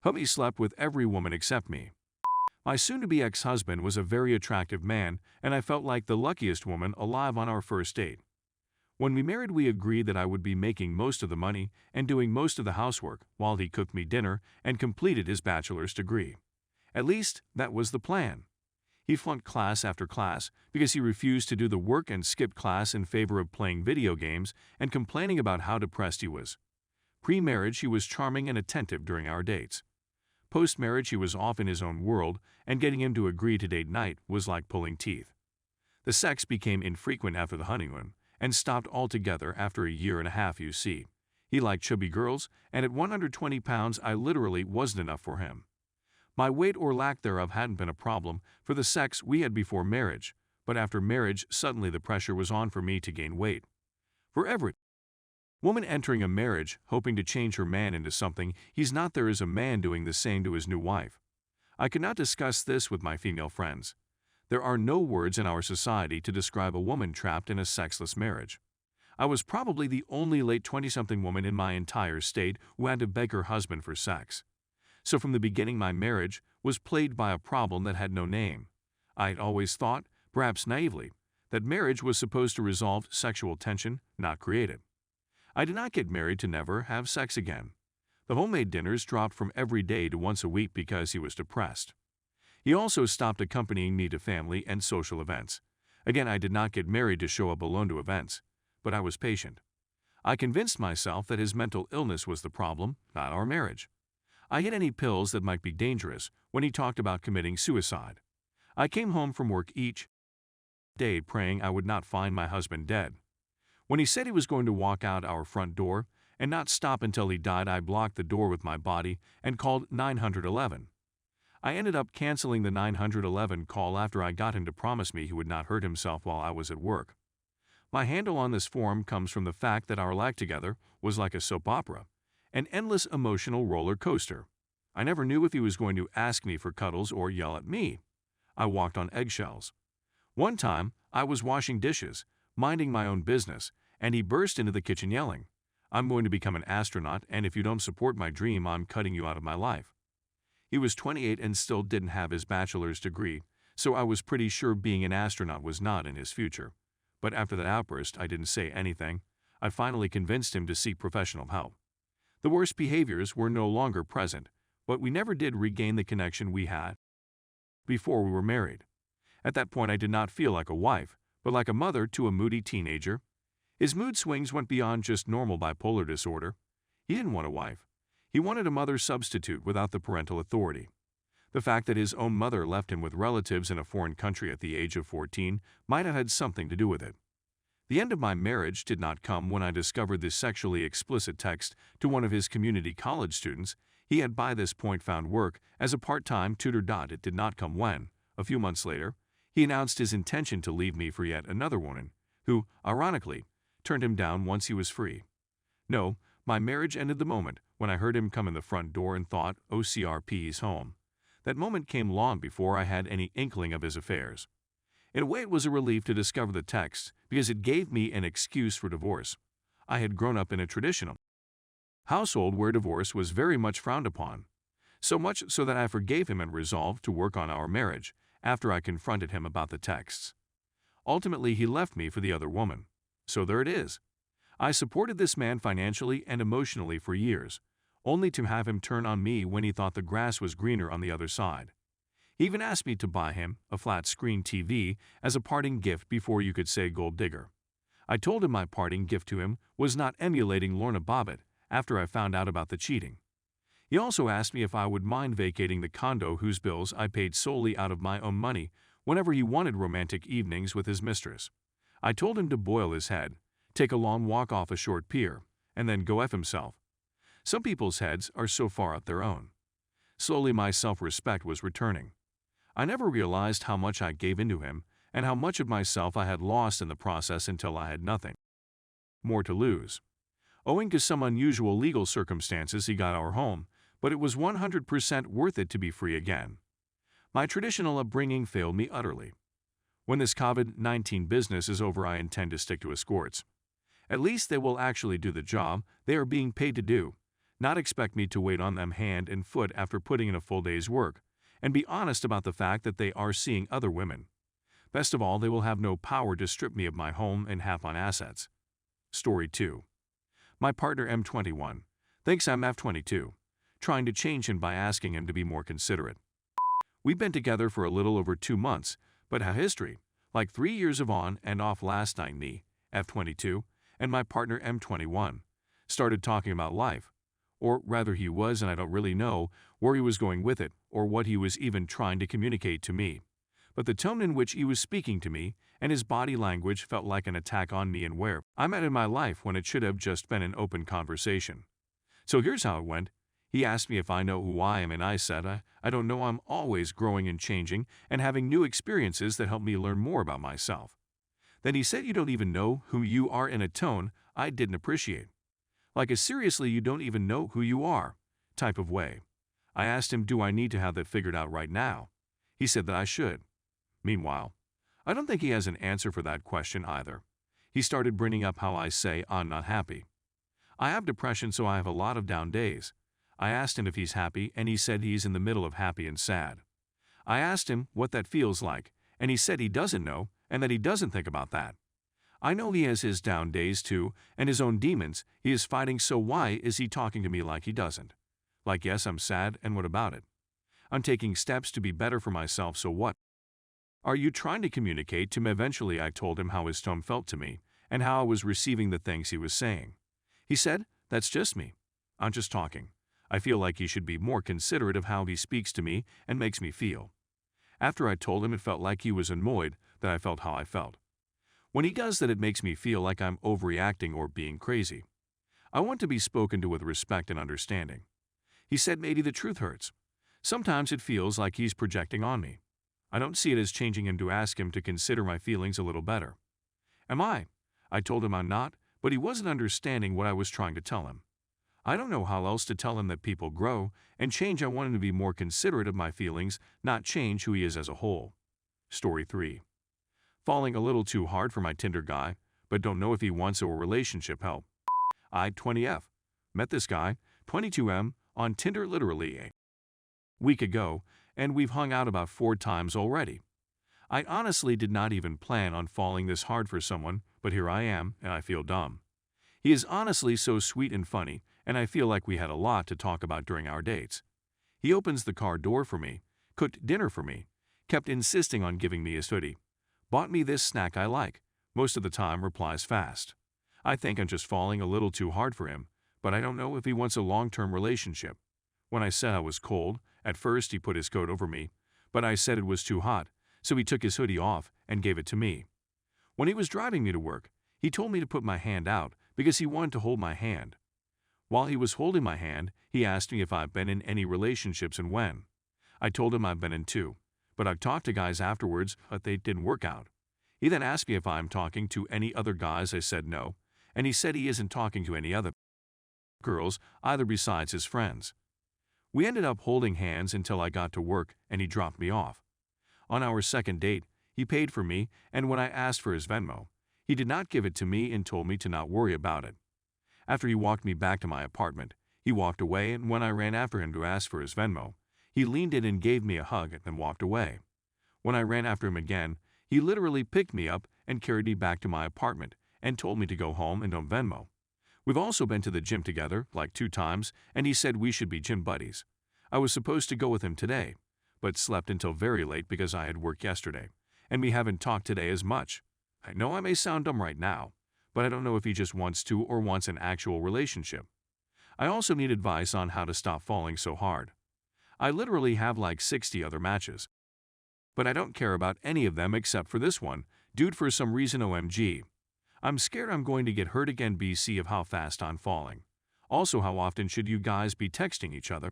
Hubby slept with every woman except me. My soon-to-be ex-husband was a very attractive man, and I felt like the luckiest woman alive on our first date. When we married, we agreed that I would be making most of the money and doing most of the housework while he cooked me dinner and completed his bachelor's degree. At least, that was the plan. He flunked class after class because he refused to do the work and skipped class in favor of playing video games and complaining about how depressed he was. Pre-marriage, he was charming and attentive during our dates. Post-marriage, he was off in his own world, and getting him to agree to date night was like pulling teeth. The sex became infrequent after the honeymoon, and stopped altogether after a year and a half, you see. He liked chubby girls, and at 120 pounds I literally wasn't enough for him. My weight or lack thereof hadn't been a problem for the sex we had before marriage, but after marriage suddenly the pressure was on for me to gain weight. For every woman entering a marriage hoping to change her man into something he's not, there is a man doing the same to his new wife. I could not discuss this with my female friends. There are no words in our society to describe a woman trapped in a sexless marriage. I was probably the only late 20-something woman in my entire state who had to beg her husband for sex. So from the beginning, my marriage was plagued by a problem that had no name. I had always thought, perhaps naively, that marriage was supposed to resolve sexual tension, not create it. I did not get married to never have sex again. The homemade dinners dropped from every day to once a week because he was depressed. He also stopped accompanying me to family and social events. Again, I did not get married to show up alone to events, but I was patient. I convinced myself that his mental illness was the problem, not our marriage. I hid any pills that might be dangerous when he talked about committing suicide. I came home from work each day praying I would not find my husband dead. When he said he was going to walk out our front door and not stop until he died, I blocked the door with my body and called 911. I ended up canceling the 911 call after I got him to promise me he would not hurt himself while I was at work. My handle on this forum comes from the fact that our life together was like a soap opera, an endless emotional roller coaster. I never knew if he was going to ask me for cuddles or yell at me. I walked on eggshells. One time, I was washing dishes, minding my own business, and he burst into the kitchen yelling, "I'm going to become an astronaut, and if you don't support my dream, I'm cutting you out of my life." He was 28 and still didn't have his bachelor's degree, so I was pretty sure being an astronaut was not in his future. But after that outburst, I didn't say anything. I finally convinced him to seek professional help. The worst behaviors were no longer present, but we never did regain the connection we had before we were married. At that point, I did not feel like a wife, but like a mother to a moody teenager. His mood swings went beyond just normal bipolar disorder. He didn't want a wife. He wanted a mother substitute without the parental authority. The fact that his own mother left him with relatives in a foreign country at the age of 14 might have had something to do with it. The end of my marriage did not come when I discovered this sexually explicit text to one of his community college students. He had by this point found work as a part-time tutor. It did not come when, a few months later, he announced his intention to leave me for yet another woman, who, ironically, turned him down once he was free. No, my marriage ended the moment when I heard him come in the front door and thought, OCRP's home. That moment came long before I had any inkling of his affairs. In a way, it was a relief to discover the text because it gave me an excuse for divorce. I had grown up in a traditional household where divorce was very much frowned upon, so much so that I forgave him and resolved to work on our marriage after I confronted him about the texts. Ultimately, he left me for the other woman. So there it is. I supported this man financially and emotionally for years, only to have him turn on me when he thought the grass was greener on the other side. He even asked me to buy him a flat-screen TV as a parting gift before you could say gold digger. I told him my parting gift to him was not emulating Lorna Bobbitt after I found out about the cheating. He also asked me if I would mind vacating the condo whose bills I paid solely out of my own money whenever he wanted romantic evenings with his mistress. I told him to boil his head, take a long walk off a short pier, and then go F himself. Some people's heads are so far up their own. Slowly my self-respect was returning. I never realized how much I gave into him and how much of myself I had lost in the process until I had nothing more to lose. Owing to some unusual legal circumstances, he got our home, but it was 100% worth it to be free again. My traditional upbringing failed me utterly. When this COVID-19 business is over, I intend to stick to escorts. At least they will actually do the job they are being paid to do. not expect me to wait on them hand and foot after putting in a full day's work, and be honest about the fact that they are seeing other women. Best of all, they will have no power to strip me of my home and half my assets. Story 2. My partner M21 thinks I'm F22, trying to change him by asking him to be more considerate. We've been together for a little over 2 months, but our history, like 3 years of on and off last night, me, F22, and my partner M21, started talking about life. Or rather he was, and I don't really know where he was going with it or what he was even trying to communicate to me. But the tone in which he was speaking to me and his body language felt like an attack on me and where I'm at in my life when it should have just been an open conversation. So here's how it went. He asked me if I know who I am, and I said, I don't know. I'm always growing and changing and having new experiences that help me learn more about myself. Then he said, you don't even know who you are, in a tone I didn't appreciate. Like a seriously you don't even know who you are type of way. I asked him, do I need to have that figured out right now? He said that I should. Meanwhile, I don't think he has an answer for that question either. He started bringing up how I say I'm not happy. I have depression, so I have a lot of down days. I asked him if he's happy, and he said he's in the middle of happy and sad. I asked him what that feels like, and he said he doesn't know and that he doesn't think about that. I know he has his down days too, and his own demons he is fighting, so why is he talking to me like he doesn't? Like, yes, I'm sad, and what about it? I'm taking steps to be better for myself, so what? Are you trying to communicate to me? Eventually I told him how his tone felt to me and how I was receiving the things he was saying. He said, that's just me. I'm just talking. I feel like he should be more considerate of how he speaks to me and makes me feel. After I told him, it felt like he was annoyed that I felt how I felt. When he does that, it makes me feel like I'm overreacting or being crazy. I want to be spoken to with respect and understanding. He said maybe the truth hurts. Sometimes it feels like he's projecting on me. I don't see it as changing him to ask him to consider my feelings a little better. Am I? I told him I'm not, but he wasn't understanding what I was trying to tell him. I don't know how else to tell him that people grow and change. I want him to be more considerate of my feelings, not change who he is as a whole. Story 3. Falling a little too hard for my Tinder guy, but don't know if he wants a relationship help. I, 20F, met this guy, 22M, on Tinder literally a week ago, and we've hung out about 4 times already. I honestly did not even plan on falling this hard for someone, but here I am, and I feel dumb. He is honestly so sweet and funny, and I feel like we had a lot to talk about during our dates. He opens the car door for me, cooked dinner for me, kept insisting on giving me his hoodie, bought me this snack I like, most of the time replies fast. I think I'm just falling a little too hard for him, but I don't know if he wants a long-term relationship. When I said I was cold, at first he put his coat over me, but I said it was too hot, so he took his hoodie off and gave it to me. When he was driving me to work, he told me to put my hand out because he wanted to hold my hand. While he was holding my hand, he asked me if I've been in any relationships and when. I told him I've been in 2, but I've talked to guys afterwards, but they didn't work out. He then asked me if I'm talking to any other guys. I said no, and he said he isn't talking to any other girls either besides his friends. We ended up holding hands until I got to work and he dropped me off. On our second date, he paid for me, and when I asked for his Venmo, he did not give it to me and told me to not worry about it. After he walked me back to my apartment, he walked away, and when I ran after him to ask for his Venmo, he leaned in and gave me a hug and then walked away. When I ran after him again, he literally picked me up and carried me back to my apartment and told me to go home and don't Venmo. We've also been to the gym together, like 2 times, and he said we should be gym buddies. I was supposed to go with him today, but slept until very late because I had work yesterday, and we haven't talked today as much. I know I may sound dumb right now, but I don't know if he just wants to or wants an actual relationship. I also need advice on how to stop falling so hard. I literally have like 60 other matches, but I don't care about any of them except for this one, dude, for some reason. OMG. I'm scared I'm going to get hurt again. BC of how fast I'm falling. Also, how often should you guys be texting each other?